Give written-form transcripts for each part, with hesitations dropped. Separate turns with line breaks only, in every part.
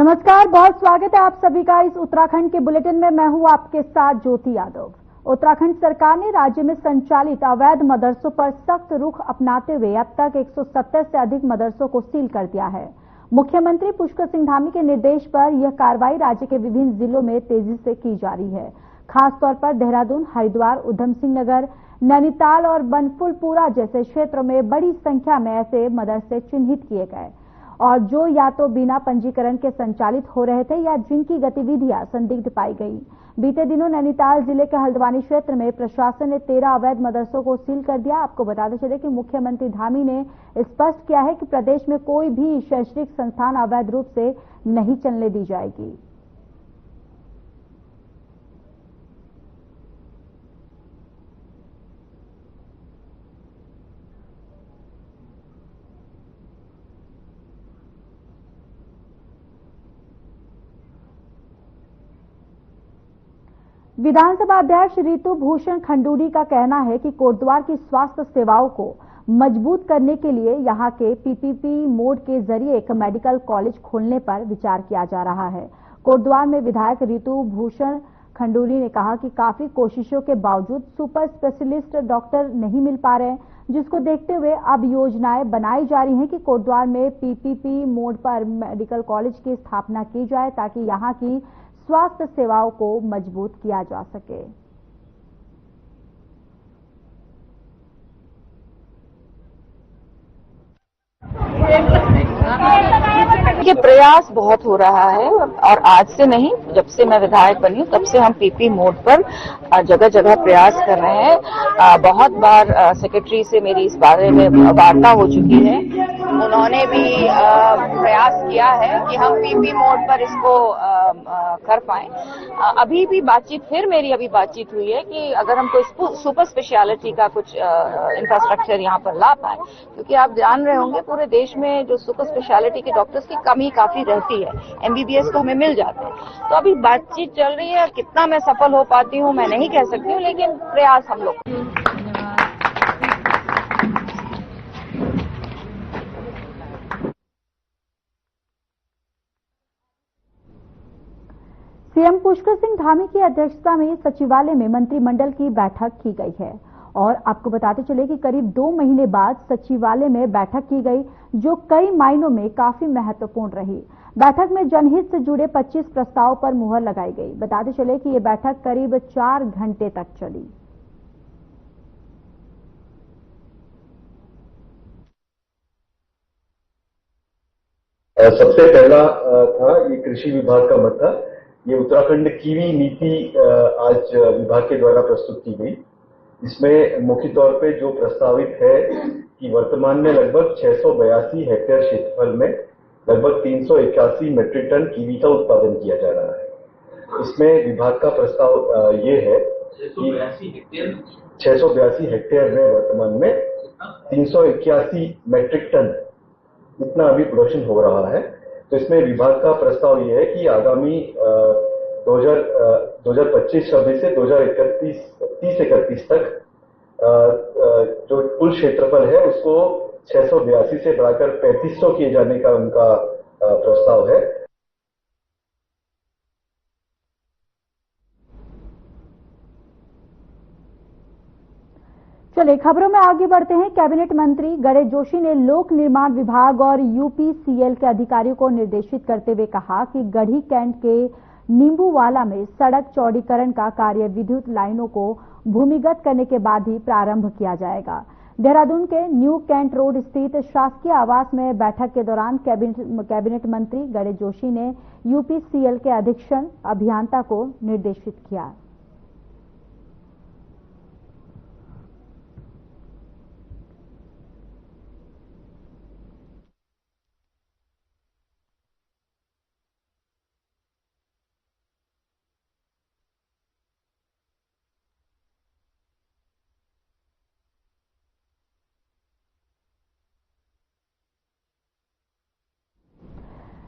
नमस्कार, बहुत स्वागत है आप सभी का इस उत्तराखंड के बुलेटिन में। मैं हूं आपके साथ ज्योति यादव। उत्तराखंड सरकार ने राज्य में संचालित अवैध मदरसों पर सख्त रुख अपनाते हुए अब तक 170 से अधिक मदरसों को सील कर दिया है। मुख्यमंत्री पुष्कर सिंह धामी के निर्देश पर यह कार्रवाई राज्य के विभिन्न जिलों में तेजी से की जा रही है। खासतौर पर देहरादून, हरिद्वार, उधम सिंह नगर, नैनीताल और बनफुलपुरा जैसे क्षेत्रों में बड़ी संख्या में ऐसे मदरसे चिन्हित किए गए और जो या तो बिना पंजीकरण के संचालित हो रहे थे या जिनकी गतिविधियां संदिग्ध पाई गई। बीते दिनों नैनीताल जिले के हल्द्वानी क्षेत्र में प्रशासन ने 13 अवैध मदरसों को सील कर दिया। आपको बताते चले कि मुख्यमंत्री धामी ने स्पष्ट किया है कि प्रदेश में कोई भी शैक्षणिक संस्थान अवैध रूप से नहीं चलने दी जाएगी। विधानसभा अध्यक्ष ऋतु भूषण खंडूरी का कहना है कि कोटद्वार की स्वास्थ्य सेवाओं को मजबूत करने के लिए यहां के पीपीपी मोड के जरिए एक मेडिकल कॉलेज खोलने पर विचार किया जा रहा है। कोटद्वार में विधायक ऋतु भूषण खंडूरी ने कहा कि काफी कोशिशों के बावजूद सुपर स्पेशलिस्ट डॉक्टर नहीं मिल पा रहे हैं, जिसको देखते हुए अब योजनाएं बनाई जा रही हैं कि कोटद्वार में पीपीपी मोड पर मेडिकल कॉलेज की स्थापना की जाए ताकि यहां की स्वास्थ्य सेवाओं को मजबूत किया जा सके।
ये प्रयास बहुत हो रहा है और आज से नहीं, जब से मैं विधायक बनी हूं तब से हम पीपी मोड पर जगह जगह प्रयास कर रहे हैं। बहुत बार सेक्रेटरी से मेरी इस बारे में वार्ता हो चुकी है। उन्होंने भी प्रयास किया है कि हम पीपी मोड पर इसको कर पाए। अभी भी बातचीत, फिर मेरी अभी बातचीत हुई है कि अगर हम कोई सुपर स्पेशलिटी का कुछ इंफ्रास्ट्रक्चर यहाँ पर ला पाए, क्योंकि आप जान रहे होंगे पूरे देश में जो सुपर स्पेशलिटी के डॉक्टर्स की कमी काफी रहती है। एमबीबीएस तो हमें मिल जाते हैं। तो अभी बातचीत चल रही है। कितना मैं सफल हो पाती हूँ मैं नहीं कह सकती हूँ, लेकिन प्रयास हम लोग।
सीएम पुष्कर सिंह धामी की अध्यक्षता में सचिवालय में मंत्रिमंडल की बैठक की गई है और आपको बताते चले कि करीब 2 महीने बाद सचिवालय में बैठक की गई, जो कई मायनों में काफी महत्वपूर्ण रही। बैठक में जनहित से जुड़े 25 प्रस्ताव पर मुहर लगाई गई। बताते चले कि यह बैठक करीब 4 घंटे तक चली।
सबसे पहला था ये कृषि विभाग का मत था। ये उत्तराखंड कीवी नीति आज विभाग के द्वारा प्रस्तुत की गई। इसमें मुख्य तौर पे जो प्रस्तावित है कि वर्तमान में लगभग 682 हेक्टेयर क्षेत्रफल में लगभग 381 मीट्रिक टन कीवी का उत्पादन किया जा रहा है। इसमें विभाग का प्रस्ताव ये है कि 682 हेक्टेयर में वर्तमान में 381 मीट्रिक टन इतना अभी प्रोडक्शन हो रहा है। तो इसमें विभाग का प्रस्ताव यह है कि आगामी 2025-26 से 2031 तक जो कुल क्षेत्रफल है उसको 682 से बढ़ाकर 3500 किए जाने का उनका प्रस्ताव है।
चलिए खबरों में आगे बढ़ते हैं। कैबिनेट मंत्री गणेश जोशी ने लोक निर्माण विभाग और यूपीसीएल के अधिकारियों को निर्देशित करते हुए कहा कि गढ़ी कैंट के नींबूवाला में सड़क चौड़ीकरण का कार्य विद्युत लाइनों को भूमिगत करने के बाद ही प्रारंभ किया जाएगा। देहरादून के न्यू कैंट रोड स्थित शासकीय आवास में बैठक के दौरान कैबिनेट मंत्री गणेश जोशी ने यूपीसीएल के अधीक्षण अभियंता को निर्देशित किया।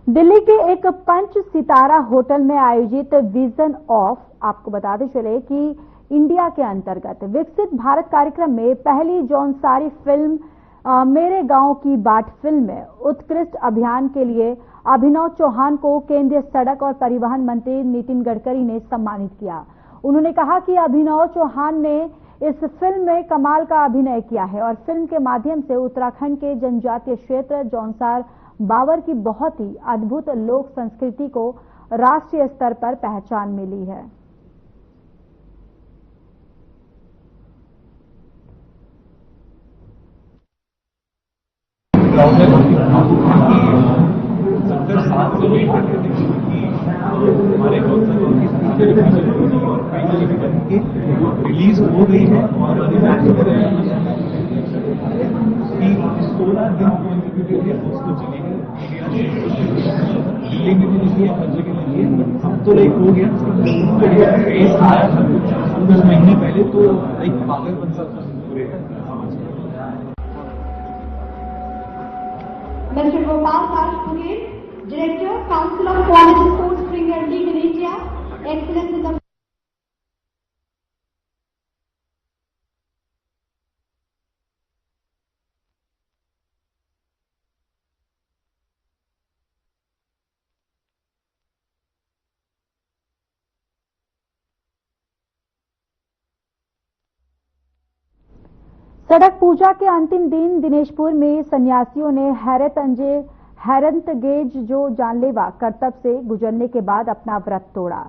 दिल्ली के एक 5 सितारा होटल में आयोजित विजन ऑफ, आपको बताते चले कि इंडिया के अंतर्गत विकसित भारत कार्यक्रम में पहली जौनसारी फिल्म मेरे गांव की बाट फिल्म में उत्कृष्ट अभियान के लिए अभिनव चौहान को केंद्रीय सड़क और परिवहन मंत्री नितिन गडकरी ने सम्मानित किया। उन्होंने कहा कि अभिनव चौहान ने इस फिल्म में कमाल का अभिनय किया है और फिल्म के माध्यम से उत्तराखंड के जनजातीय क्षेत्र जौनसार बावर की बहुत ही अद्भुत लोक संस्कृति को राष्ट्रीय स्तर पर पहचान मिली है।
हमारे रिलीज हो गई है और 16 दिन उसको चलेगी दिल्ली में भी हर जगह लगी है। अब तो लाइक हो गया फेस आया था 10 महीने पहले तो लाइक पागल बन सकता पूरे समाज में।
Mr. Gopal Kashpuri, Director, Council of College Sports Premier League in India, Excellence in the
सड़क पूजा के अंतिम दिन दिनेशपुर में सन्यासियों ने हैरतअंगेज जो जानलेवा करतब से गुजरने के बाद अपना व्रत तोड़ा।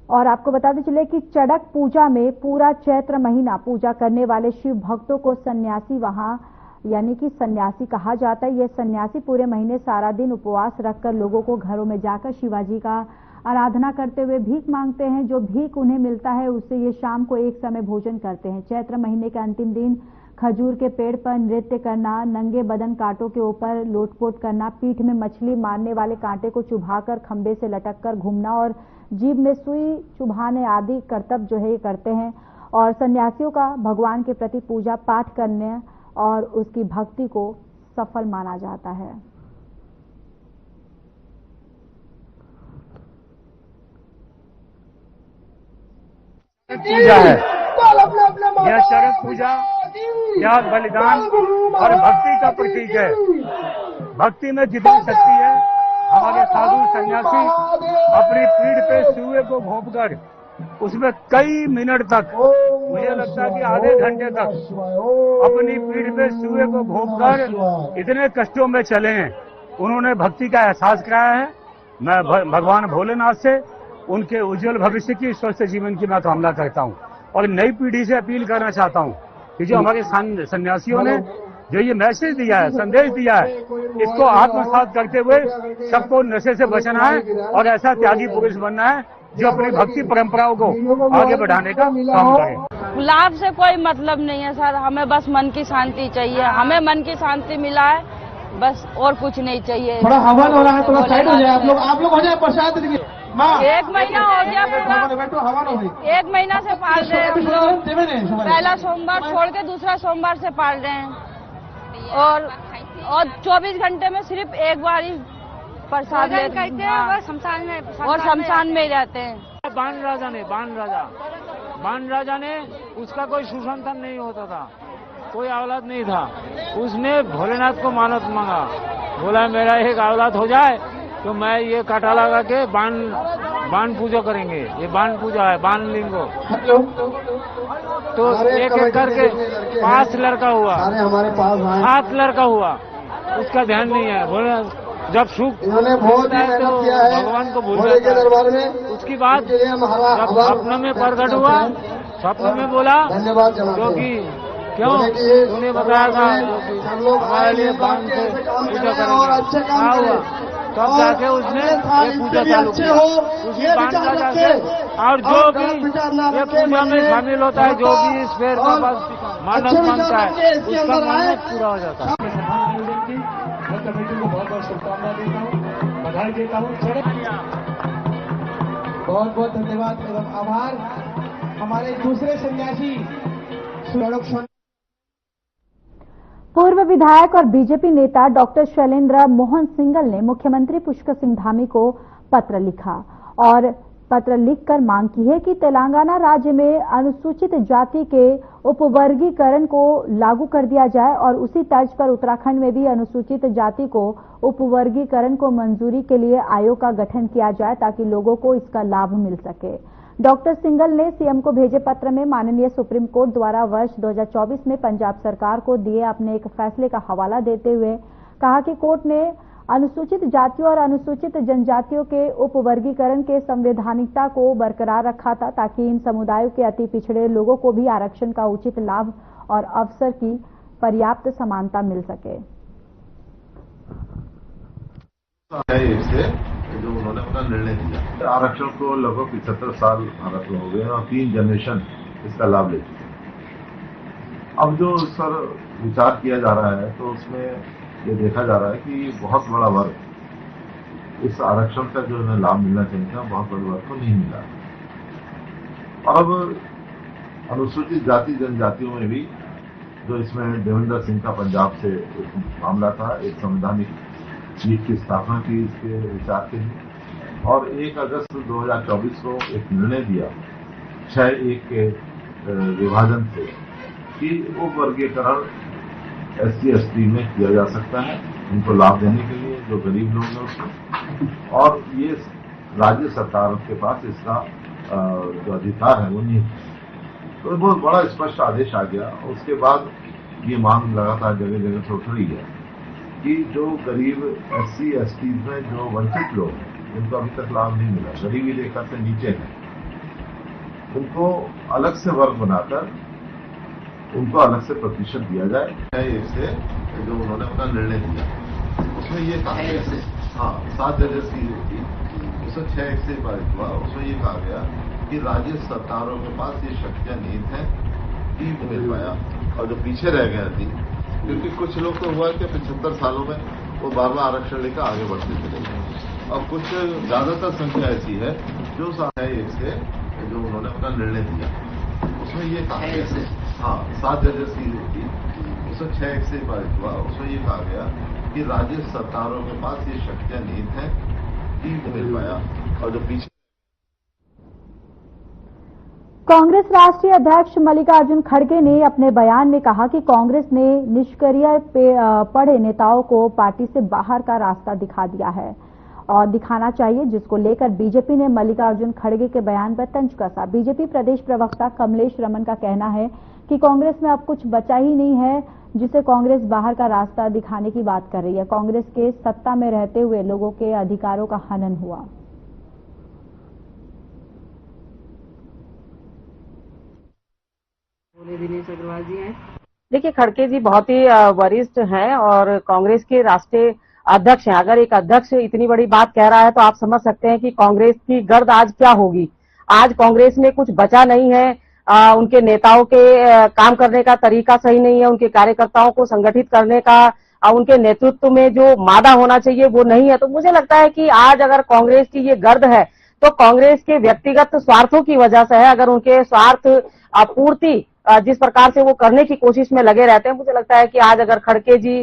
और आपको बताते चले कि चड़क पूजा में पूरा चैत्र महीना पूजा करने वाले शिव भक्तों को सन्यासी वहां यानी कि सन्यासी कहा जाता है। ये सन्यासी पूरे महीने सारा दिन उपवास रखकर लोगों को घरों में जाकर शिवाजी का आराधना करते हुए भीख मांगते हैं। जो भीख उन्हें मिलता है उससे ये शाम को एक समय भोजन करते हैं। चैत्र महीने के अंतिम दिन खजूर के पेड़ पर नृत्य करना, नंगे बदन कांटों के ऊपर लोटपोट करना, पीठ में मछली मारने वाले कांटे को चुभाकर खंबे से लटककर घूमना और जीभ में सुई चुभाने आदि करतब जो है ये करते हैं। और सन्यासियों का भगवान के प्रति पूजा पाठ करने और उसकी भक्ति को सफल माना जाता है।
पूजा है यह चरक पूजा, यह बलिदान और भक्ति का प्रतीक है। भक्ति में जितनी शक्ति है, हमारे साधु सन्यासी अपनी पीठ पे सुए को घोंपकर उसमें कई मिनट तक, मुझे लगता है कि आधे घंटे तक अपनी पीठ पे सुए को घोंपकर इतने कष्टों में चले हैं। उन्होंने भक्ति का एहसास कराया है। मैं भगवान भोलेनाथ से उनके उज्जवल भविष्य की, स्वस्थ जीवन की मैं कामना करता हूं और नई पीढ़ी से अपील करना चाहता हूं कि जो हमारे सन्यासियों ने जो ये मैसेज दिया है, संदेश दिया है, इसको आत्मसात करते हुए सबको नशे से बचना है और ऐसा त्यागी पुरुष बनना है जो अपनी भक्ति परंपराओं को आगे बढ़ाने का काम करे।
लाभ से कोई मतलब नहीं है सर, हमें बस मन की शांति चाहिए। हमें मन की शांति मिला है बस, और कुछ नहीं चाहिए।
थोड़ा हवन हो रहा है, थोड़ा साइड हो जाए आप लोग हो जाए, प्रसाद दीजिए।
एक महीना हो गया पूरा, एक महीना से पाल रहे हैं हम लोग। पहला सोमवार छोड़ के दूसरा सोमवार से पाल रहे हैं और 24 घंटे में सिर्फ एक बार ही प्रसाद लेते हैं और शमशान में ही रहते हैं।
बाण राजा ने उसका कोई सुसंतान नहीं होता था, कोई औलाद नहीं था। उसने भोलेनाथ को मानत मांगा, बोला मेरा एक औलाद हो जाए तो मैं ये कांटा लगा के बाण पूजा करेंगे। ये बाण पूजा है, बाण लिंगो। तो एक एक करके 5 लड़का हुआ, 7 लड़का हुआ, उसका ध्यान नहीं है। भोलेनाथ जब सुख होता है तो भगवान को भूल जाता है। उसकी बात जब स्वप्न में प्रकट हुआ, स्वप्न में बोला क्योंकि क्यों उन्हें बताया था हमारे लिए बाण से पूजा करेंगे। क्या हुआ तब जाके उसने ये पूजा चालू किया, उसी बाण का जाके। और जो भी ये पूजा में शामिल होता है, जो भी इस पेड़ का पास मानत मांगता है, उसका मानत पूरा हो जाता है।
कमेटी को बहुत बहुत शुभकामना देता हूँ, बधाई देता हूँ। बहुत बहुत धन्यवाद एवं आभार। हमारे दूसरे सन्यासी
पूर्व विधायक और बीजेपी नेता डॉक्टर शैलेंद्र मोहन सिंगल ने मुख्यमंत्री पुष्कर सिंह धामी को पत्र लिखा और पत्र लिखकर मांग की है कि तेलंगाना राज्य में अनुसूचित जाति के उपवर्गीकरण को लागू कर दिया जाए और उसी तर्ज पर उत्तराखंड में भी अनुसूचित जाति को उपवर्गीकरण को मंजूरी के लिए आयोग का गठन किया जाए ताकि लोगों को इसका लाभ मिल सके। डॉक्टर सिंघल ने सीएम को भेजे पत्र में माननीय सुप्रीम कोर्ट द्वारा वर्ष 2024 में पंजाब सरकार को दिए अपने एक फैसले का हवाला देते हुए कहा कि कोर्ट ने अनुसूचित जातियों और अनुसूचित जनजातियों के उपवर्गीकरण के संवैधानिकता को बरकरार रखा था ताकि इन समुदायों के अति पिछड़े लोगों को भी आरक्षण का उचित लाभ और अवसर की पर्याप्त समानता मिल सके।
जो उन्होंने अपना निर्णय दिया, आरक्षण को लगभग 75 साल भारत में हो गए और 3 जनरेशन इसका लाभ ले चुके। अब जो सर विचार किया जा रहा है तो उसमें ये देखा जा रहा है कि बहुत बड़ा वर्ग इस आरक्षण का जो इन्हें लाभ मिलना चाहिए था बहुत बड़े वर्ग को नहीं मिला। और अब अनुसूचित जाति जनजातियों में भी जो इसमें देवेंद्र सिंह का पंजाब से एक मामला था, एक संवैधानिक पीठ की स्थापना की इसके विचार के लिए और 1 अगस्त 2024 को एक निर्णय दिया 6-1 के विभाजन से कि उपवर्गीकरण SC/ST में किया जा सकता है उनको लाभ देने के लिए जो गरीब लोग हैं उसको, और ये राज्य सरकार के पास इसका जो अधिकार है वो नहीं है। तो बहुत बड़ा स्पष्ट आदेश आ गया। उसके बाद ये मांग लगातार जगह जगह से उठ रही है कि जो गरीब SC/ST में जो वंचित लोग हैं जिनको अभी तक लाभ नहीं मिला, गरीबी रेखा से नीचे है, उनको अलग से वर्ग बनाकर उनको अलग से प्रतिशत दिया जाए। इससे जो उन्होंने अपना निर्णय दिया उसमें ये कहा गया, 7 जजेस की थी, उसमें 6-1 से पारित हुआ। उसमें ये कहा गया कि राज्य सरकारों के पास ये शक्तियां नहीं थे कि मिल पाया और जो पीछे रह गया थी, क्योंकि कुछ लोग तो हुआ कि 75 सालों में वो बार-बार आरक्षण लेकर आगे बढ़ते चले गए और कुछ ज्यादातर संख्या ऐसी है जो 1 से जो उन्होंने अपना निर्णय दिया उसमें ये कहा गया, 7 जजेस की थी, उसमें 6-1 से पारित हुआ। उसमें ये कहा गया कि राज्य सरकारों के पास ये शक्तियां नहीं थे कि मिल पाया और जो पीछे।
कांग्रेस राष्ट्रीय अध्यक्ष मल्लिकार्जुन खड़गे ने अपने बयान में कहा कि कांग्रेस ने निष्क्रिय पड़े नेताओं को पार्टी से बाहर का रास्ता दिखा दिया है और दिखाना चाहिए, जिसको लेकर बीजेपी ने मल्लिकार्जुन खड़गे के बयान पर तंज कसा। बीजेपी प्रदेश प्रवक्ता कमलेश रमन का कहना है कि कांग्रेस में अब कुछ बचा ही नहीं है जिसे कांग्रेस बाहर का रास्ता दिखाने की बात कर रही है। कांग्रेस के सत्ता में रहते हुए लोगों के अधिकारों का हनन हुआ।
दिनेश अग्रवाल जी हैं।
देखिए, खड़गे जी बहुत ही वरिष्ठ हैं और कांग्रेस के राष्ट्रीय अध्यक्ष हैं। अगर एक अध्यक्ष इतनी बड़ी बात कह रहा है तो आप समझ सकते हैं कि कांग्रेस की गर्द आज क्या होगी। आज कांग्रेस में कुछ बचा नहीं है। उनके नेताओं के काम करने का तरीका सही नहीं है, उनके कार्यकर्ताओं को संगठित करने का, उनके नेतृत्व में जो मादा होना चाहिए वो नहीं है। तो मुझे लगता है कि आज अगर कांग्रेस की ये गर्द है तो कांग्रेस के व्यक्तिगत स्वार्थों की वजह से है। अगर उनके स्वार्थ पूर्ति जिस प्रकार से वो करने की कोशिश में लगे रहते हैं, मुझे लगता है कि आज अगर खड़गे जी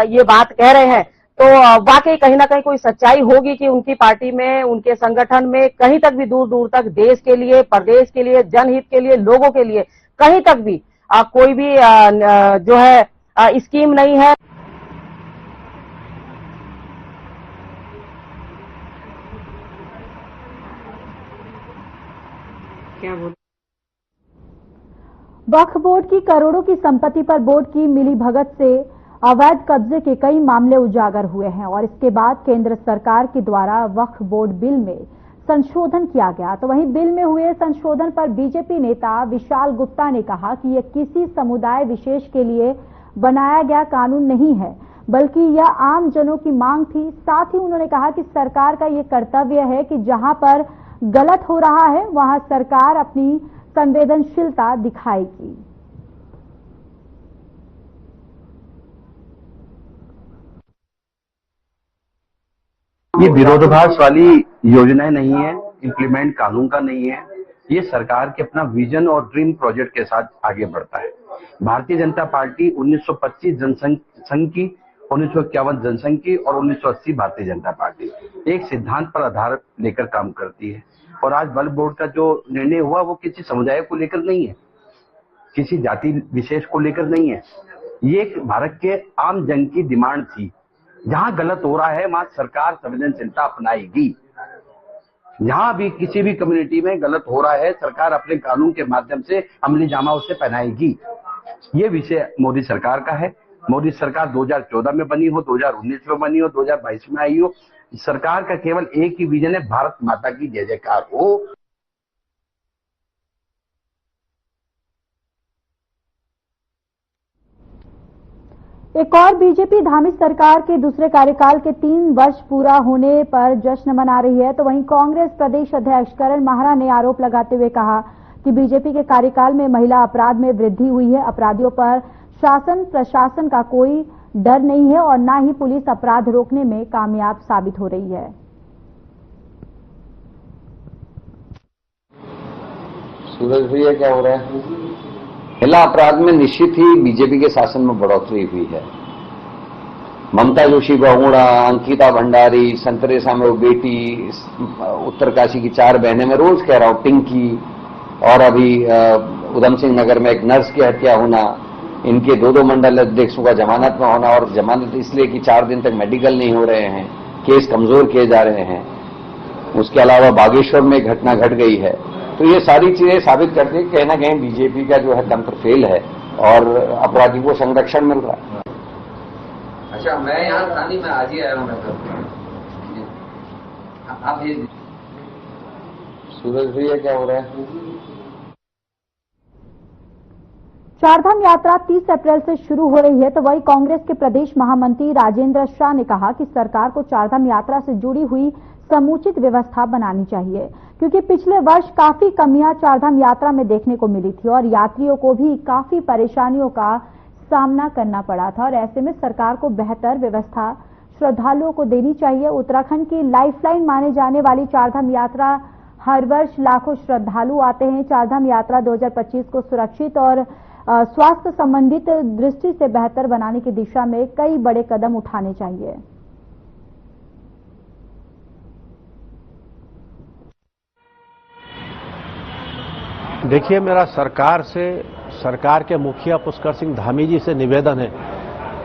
ये बात कह रहे हैं तो वाकई कहीं ना कहीं कोई सच्चाई होगी कि उनकी पार्टी में, उनके संगठन में कहीं तक भी दूर दूर तक देश के लिए, प्रदेश के लिए, जनहित के लिए, लोगों के लिए कहीं तक भी कोई भी जो है स्कीम नहीं है।
क्या बोल
वक्फ बोर्ड की करोड़ों की संपत्ति पर बोर्ड की मिलीभगत से अवैध कब्जे के कई मामले उजागर हुए हैं और इसके बाद केंद्र सरकार के द्वारा वक्फ बोर्ड बिल में संशोधन किया गया। तो वहीं बिल में हुए संशोधन पर बीजेपी नेता विशाल गुप्ता ने कहा कि यह किसी समुदाय विशेष के लिए बनाया गया कानून नहीं है, बल्कि यह आम जनों की मांग थी। साथ ही उन्होंने कहा कि सरकार का यह कर्तव्य है कि जहां पर गलत हो रहा है वहां सरकार अपनी संवेदनशीलता दिखाएगी।
ये विरोधाभास वाली योजनाएं नहीं है, इम्प्लीमेंट कानून का नहीं है। ये सरकार के अपना विजन और ड्रीम प्रोजेक्ट के साथ आगे बढ़ता है। भारतीय जनता पार्टी 1925 जनसंघ की, 1951 जनसंघ की और 1980 भारतीय जनता पार्टी एक सिद्धांत पर आधार लेकर काम करती है और आज वक्फ बोर्ड का जो निर्णय हुआ वो किसी समुदाय को लेकर नहीं है, किसी जाति विशेष को लेकर नहीं है। ये एक भारत के आम जन की डिमांड थी। जहां गलत हो रहा है वहां सरकार संवेदनशीलता अपनाएगी। जहां भी किसी भी कम्युनिटी में गलत हो रहा है सरकार अपने कानून के माध्यम से अमली जामा उसे पहनाएगी। ये विषय मोदी सरकार का है। मोदी सरकार 2014 में बनी हो, 2019 में बनी हो, 2022 में आई हो, सरकार का केवल एक ही विजन है, भारत माता की जय जयकार हो।
एक और बीजेपी धामी सरकार के दूसरे कार्यकाल के 3 वर्ष पूरा होने पर जश्न मना रही है, तो वहीं कांग्रेस प्रदेश अध्यक्ष करण माहरा ने आरोप लगाते हुए कहा कि बीजेपी के कार्यकाल में महिला अपराध में वृद्धि हुई है। अपराधियों पर शासन प्रशासन का कोई डर नहीं है और न ही पुलिस अपराध रोकने में कामयाब साबित हो रही है।
सूरज भैया क्या हो रहा है? महिला अपराध में निश्चित ही बीजेपी के शासन में बढ़ोतरी हुई है। ममता जोशी बहुगुणा, अंकिता भंडारी, संतरेसा में वो बेटी, उत्तरकाशी की 4 बहनें, मैं रोज कह रहा हूं, पिंकी, और अभी उधम सिंह नगर में एक नर्स की हत्या होना, इनके 2 मंडल अध्यक्षों का जमानत में होना, और जमानत इसलिए कि 4 दिन तक मेडिकल नहीं हो रहे हैं, केस कमजोर किए जा रहे हैं। उसके अलावा बागेश्वर में एक घटना घट गई है। तो ये सारी चीजें साबित करती है कि कहीं ना कहीं बीजेपी का जो है तंत्र फेल है और अपराधी को संरक्षण मिल रहा है।
अच्छा, मैं यहाँ था नहीं, मैं आज ही आया हूँ। आप
सूरज भैया क्या हो रहा है?
चारधाम यात्रा 30 अप्रैल से शुरू हो रही है, तो वही कांग्रेस के प्रदेश महामंत्री राजेंद्र शाह ने कहा कि सरकार को चारधाम यात्रा से जुड़ी हुई समुचित व्यवस्था बनानी चाहिए, क्योंकि पिछले वर्ष काफी कमियां चारधाम यात्रा में देखने को मिली थी और यात्रियों को भी काफी परेशानियों का सामना करना पड़ा था। और ऐसे में सरकार को बेहतर व्यवस्था श्रद्धालुओं को देनी चाहिए। उत्तराखंड की लाइफलाइन माने जाने वाली चारधाम यात्रा हर वर्ष लाखों श्रद्धालु आते हैं। चारधाम यात्रा 2025 को सुरक्षित और स्वास्थ्य संबंधित दृष्टि से बेहतर बनाने की दिशा में कई बड़े कदम उठाने चाहिए।
देखिए, मेरा सरकार के मुखिया पुष्कर सिंह धामी जी से निवेदन है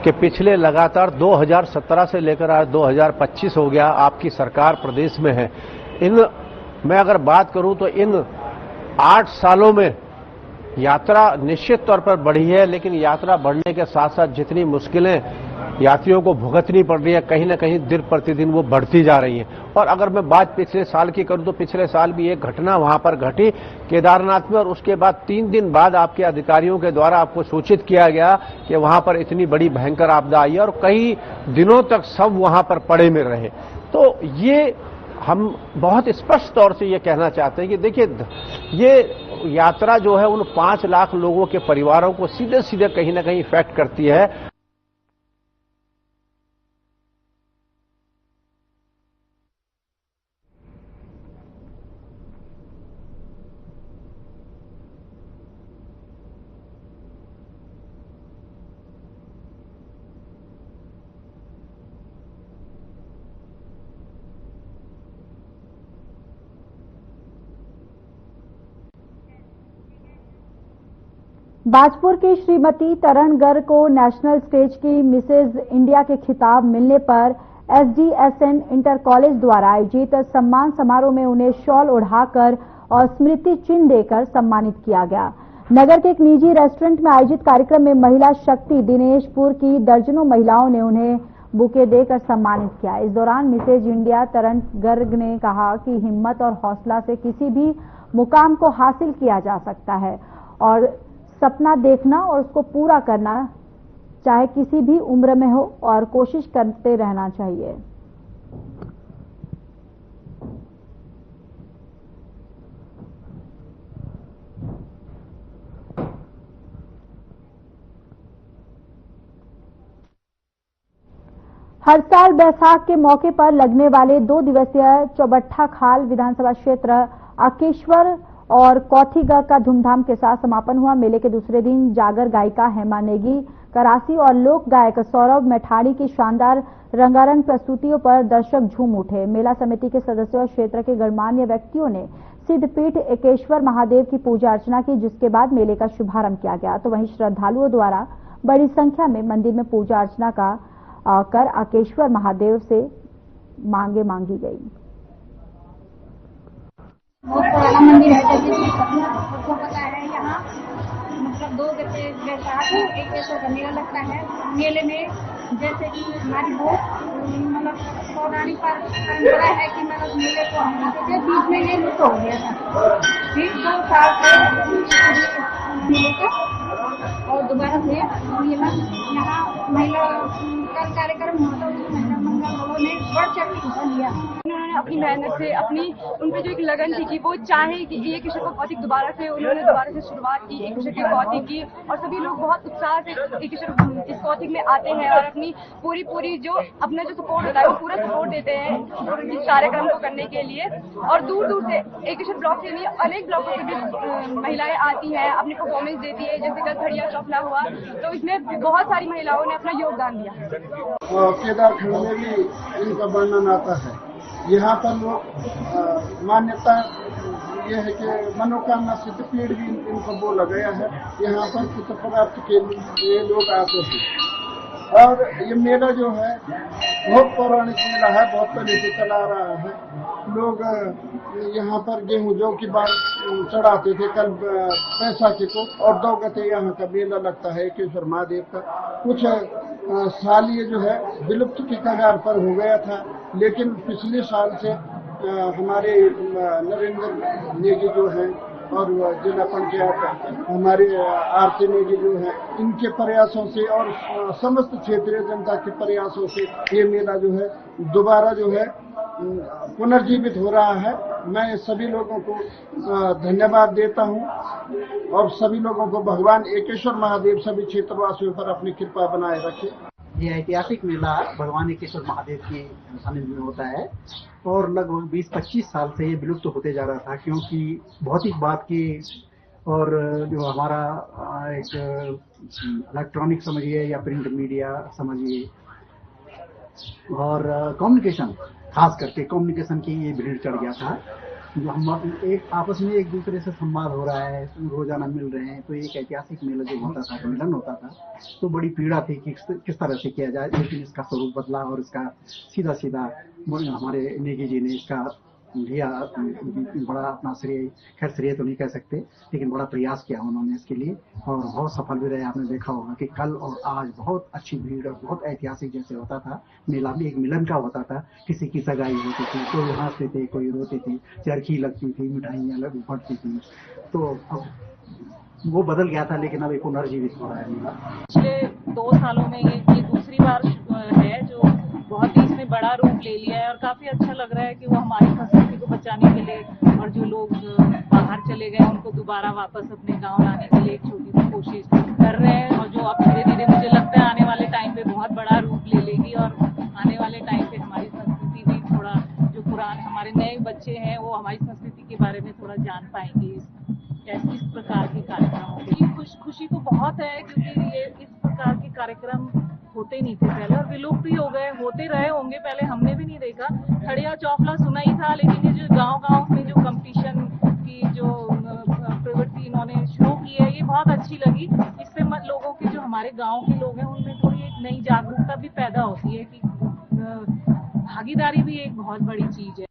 कि पिछले लगातार 2017 से लेकर आज 2025 हो गया आपकी सरकार प्रदेश में है। मैं अगर बात करूं तो इन 8 सालों में यात्रा निश्चित तौर पर बढ़ी है, लेकिन यात्रा बढ़ने के साथ साथ जितनी मुश्किलें यात्रियों को भुगतनी पड़ रही है, कहीं ना कहीं दिन प्रतिदिन वो बढ़ती जा रही है। और अगर मैं बात पिछले साल की करूं तो पिछले साल भी एक घटना वहां पर घटी केदारनाथ में, और उसके बाद 3 दिन बाद आपके अधिकारियों के द्वारा आपको सूचित किया गया कि वहां पर इतनी बड़ी भयंकर आपदा आई है और कई दिनों तक सब वहां पर पड़े में रहे। तो ये हम बहुत स्पष्ट तौर से ये कहना चाहते हैं कि देखिए, ये यात्रा जो है उन 5 लाख लोगों के परिवारों को सीधे सीधे कहीं ना कहीं इफेक्ट करती है।
बाजपुर की श्रीमती तरण गर्ग को नेशनल स्टेज की मिसेज इंडिया के खिताब मिलने पर एसडीएसएन इंटर कॉलेज द्वारा आयोजित सम्मान समारोह में उन्हें शॉल ओढ़ाकर और स्मृति चिन्ह देकर सम्मानित किया गया। नगर के एक निजी रेस्टोरेंट में आयोजित कार्यक्रम में महिला शक्ति दिनेशपुर की दर्जनों महिलाओं ने उन्हें बुके देकर सम्मानित किया। इस दौरान मिसेज इंडिया तरण गर्ग ने कहा कि हिम्मत और हौसला से किसी भी मुकाम को हासिल किया जा सकता है और सपना देखना और उसको पूरा करना चाहे किसी भी उम्र में हो और कोशिश करते रहना चाहिए। हर साल बैसाख के मौके पर लगने वाले 2 दिवसीय चौबट्टा खाल विधानसभा क्षेत्र अकेश्वर और कौथिगा का धूमधाम के साथ समापन हुआ। मेले के दूसरे दिन जागर गायिका हेमा नेगी करासी और लोक गायक सौरभ मैठाड़ी की शानदार रंगारंग प्रस्तुतियों पर दर्शक झूम उठे। मेला समिति के सदस्यों और क्षेत्र के गणमान्य व्यक्तियों ने सिद्धपीठ एकेश्वर महादेव की पूजा अर्चना की, जिसके बाद मेले का शुभारंभ किया गया। तो वहीं श्रद्धालुओं द्वारा बड़ी संख्या में मंदिर में पूजा अर्चना कर एकेश्वर महादेव से मांगे मांगी गई।
बहुत पुराना मंदिर है, जैसे सबको पता है। यहाँ मतलब 2 बैसाख एक जैसा का मेला लगता है। मेले में जैसे कि हमारी बहुत मतलब पौराणिक परंपरा है कि मतलब मेले को हम आते थे, बीच में ये लुप्त हो गया था। फिर 2 साल से मेले का और दोबारा से यहाँ महिला का कार्यक्रम होता है। महिला मंगल वालों ने बढ़ चढ़ के हिस्सा लिया।
उन्होंने अपनी मेहनत से उन पे जो एक लगन थी कि वो चाहे कि एक ईश्वर को भौतिक दोबारा से शुरुआत की, एक ईश्वर की भौतिक की, और सभी लोग बहुत उत्साह से एक ईश्वर इस भौतिक में आते हैं और अपनी पूरी जो अपना जो सपोर्ट होता है वो पूरा सपोर्ट देते हैं इस कार्यक्रम को करने के लिए। और दूर दूर से एक ईश्वर ब्लॉक से नहीं अनेक ब्लॉकों से भी महिलाएं आती हैं, अपनी परफॉर्मेंस देती है। जैसे कल खड़िया चौफला हुआ तो इसमें बहुत सारी महिलाओं ने अपना योगदान दिया।
केदारखंड में भी इनका वर्णन आता है। यहाँ पर लोग मान्यता ये है कि मनोकामना सिद्धपीठ भी इनको बोला गया है। यहाँ पर चित्र प्राप्त के लिए लोग आते हैं। और ये मेला जो है बहुत पौराणिक मेला है, बहुत पहले से चला रहा है। लोग यहाँ पर गेहूं जौ की बात चढ़ाते थे कल बैसाखी को, और 2 गते यहाँ का मेला लगता है एकेश्वर महादेव का। कुछ साल ये जो है विलुप्त की कगार पर हो गया था, लेकिन पिछले साल से हमारे नरेंद्र नेगी जो हैं और जिला पंचायत हमारे आरती नेगी जो है, इनके प्रयासों से और समस्त क्षेत्रीय जनता के प्रयासों से ये मेला जो है दोबारा जो है पुनर्जीवित हो रहा है। मैं सभी लोगों को धन्यवाद देता हूं और सभी लोगों को भगवान एकेश्वर महादेव सभी क्षेत्रवासियों पर अपनी कृपा बनाए रखे।
ये ऐतिहासिक मेला भगवान एकेश्वर महादेव के सानिध्य में होता है और लगभग 20-25 साल से ये विलुप्त होते जा रहा था, क्योंकि भौतिकवाद की और जो हमारा एक इलेक्ट्रॉनिक समझिए या प्रिंट मीडिया समझिए और कम्युनिकेशन, खास करके कम्युनिकेशन की ये भीड़ चढ़ गया था। जो हम एक आपस में एक दूसरे से संवाद हो रहा है, रोजाना मिल रहे हैं, तो एक ऐतिहासिक मेला जो होता था, मिलन होता था, तो बड़ी पीड़ा थी कि किस तरह से किया जाए। लेकिन इसका स्वरूप बदला और इसका सीधा हमारे नेगी जी ने इसका लिया बड़ा अपना श्रेय, खैर श्रेय तो नहीं कह सकते, लेकिन बड़ा प्रयास किया उन्होंने इसके लिए और बहुत सफल भी रहे। आपने देखा होगा कि कल और आज बहुत अच्छी भीड़ और बहुत ऐतिहासिक जैसे होता था मेला में, एक मिलन का होता था। किसी की सगाई होती थी, कोई हंसते थे, कोई रोते थे, चरखी लगती थी, मिठाइयाँ बढ़ती थी। तो अब वो बदल गया था, लेकिन अब एक पुनर्जीवित हो रहा है मेला।
पिछले 2 सालों में ये दूसरी बार है जो बहुत ही इसने बड़ा रूप ले लिया है और काफी अच्छा लग रहा है कि वो हमारी संस्कृति को बचाने के लिए और जो लोग बाहर चले गए उनको दोबारा वापस अपने गांव लाने के लिए एक छोटी सी कोशिश कर रहे हैं, और जो अब धीरे धीरे मुझे लगता है आने वाले टाइम पे बहुत बड़ा रूप ले लेगी और आने वाले टाइम पे हमारी संस्कृति भी थोड़ा, जो पुराने हमारे नए बच्चे हैं वो हमारी संस्कृति के बारे में थोड़ा जान पाएंगे इस प्रकार के कार्यक्रम। खुशी तो बहुत है, क्योंकि ये इस प्रकार के कार्यक्रम होते नहीं थे पहले और विलुप्त भी हो गए, होते रहे होंगे, पहले हमने भी नहीं देखा। खड़िया चौफला सुना ही था, लेकिन ये जो गांव में जो कंपटीशन की जो प्रवृत्ति इन्होंने शुरू की है, ये बहुत अच्छी लगी। इससे लोगों के, जो हमारे गांव के लोग हैं, उनमें थोड़ी एक नई जागरूकता भी पैदा होती है कि भागीदारी भी एक बहुत बड़ी चीज है।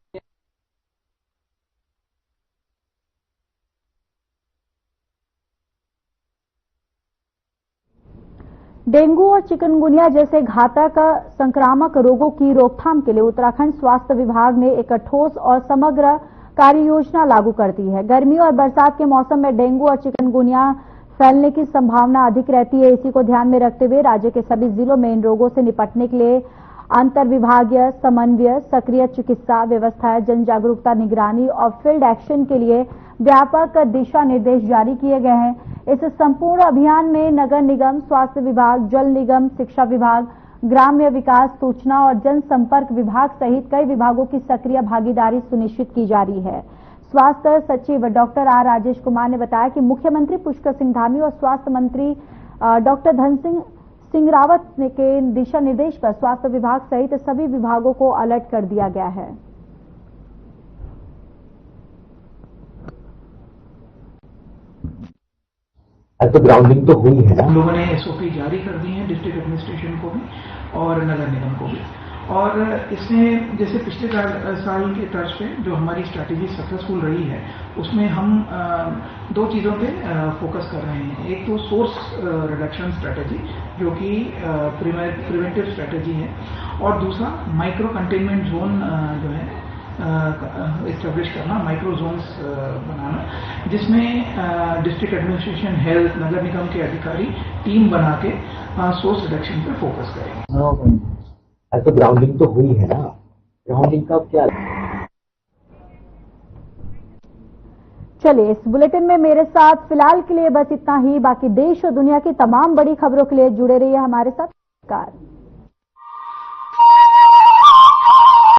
डेंगू और चिकनगुनिया जैसे घातक संक्रामक रोगों की रोकथाम के लिए उत्तराखंड स्वास्थ्य विभाग ने एक ठोस और समग्र कार्य योजना लागू कर दी है। गर्मी और बरसात के मौसम में डेंगू और चिकनगुनिया फैलने की संभावना अधिक रहती है। इसी को ध्यान में रखते हुए राज्य के सभी जिलों में इन रोगों से निपटने के लिए अंतर्विभागीय समन्वय, सक्रिय चिकित्सा व्यवस्था, जन जागरूकता, निगरानी और फील्ड एक्शन के लिए व्यापक दिशा निर्देश जारी किए गए हैं। इस संपूर्ण अभियान में नगर निगम, स्वास्थ्य विभाग, जल निगम, शिक्षा विभाग, ग्राम्य विकास, सूचना और जनसंपर्क विभाग सहित कई विभागों की सक्रिय भागीदारी सुनिश्चित की जा रही है। स्वास्थ्य सचिव डॉक्टर आर राजेश कुमार ने बताया कि मुख्यमंत्री पुष्कर सिंह धामी और स्वास्थ्य मंत्री डॉक्टर धन सिंह सिंह रावत के दिशा निर्देश पर स्वास्थ्य विभाग सहित सभी विभागों को अलर्ट कर दिया गया है।
तो ग्राउंडिंग तो हुई है ना,
हम लोगों ने एसओपी जारी कर दी है डिस्ट्रिक्ट एडमिनिस्ट्रेशन को भी और नगर निगम को भी। और इसमें जैसे पिछले साल के तर्ज पे जो हमारी स्ट्रैटेजी सक्सेसफुल रही है, उसमें हम दो चीज़ों पे फोकस कर रहे हैं। एक तो सोर्स रिडक्शन स्ट्रैटेजी जो कि प्रिवेंटिव स्ट्रैटेजी है, और दूसरा माइक्रो कंटेनमेंट जोन जो है एस्टेब्लिश करना, माइक्रो जोन्स बनाना, जिसमें डिस्ट्रिक्ट एडमिनिस्ट्रेशन, हेल्थ, नगर निगम के अधिकारी टीम बना के सोर्स रिडक्शन पे फोकस करेंगे।
तो ग्राउंडिंग तो हुई है ना, ग्राउंडिंग का क्या?
चलिए, इस बुलेटिन में मेरे साथ फिलहाल के लिए बस इतना ही। बाकी देश और दुनिया की तमाम बड़ी खबरों के लिए जुड़े रहिए हमारे साथ। नमस्कार।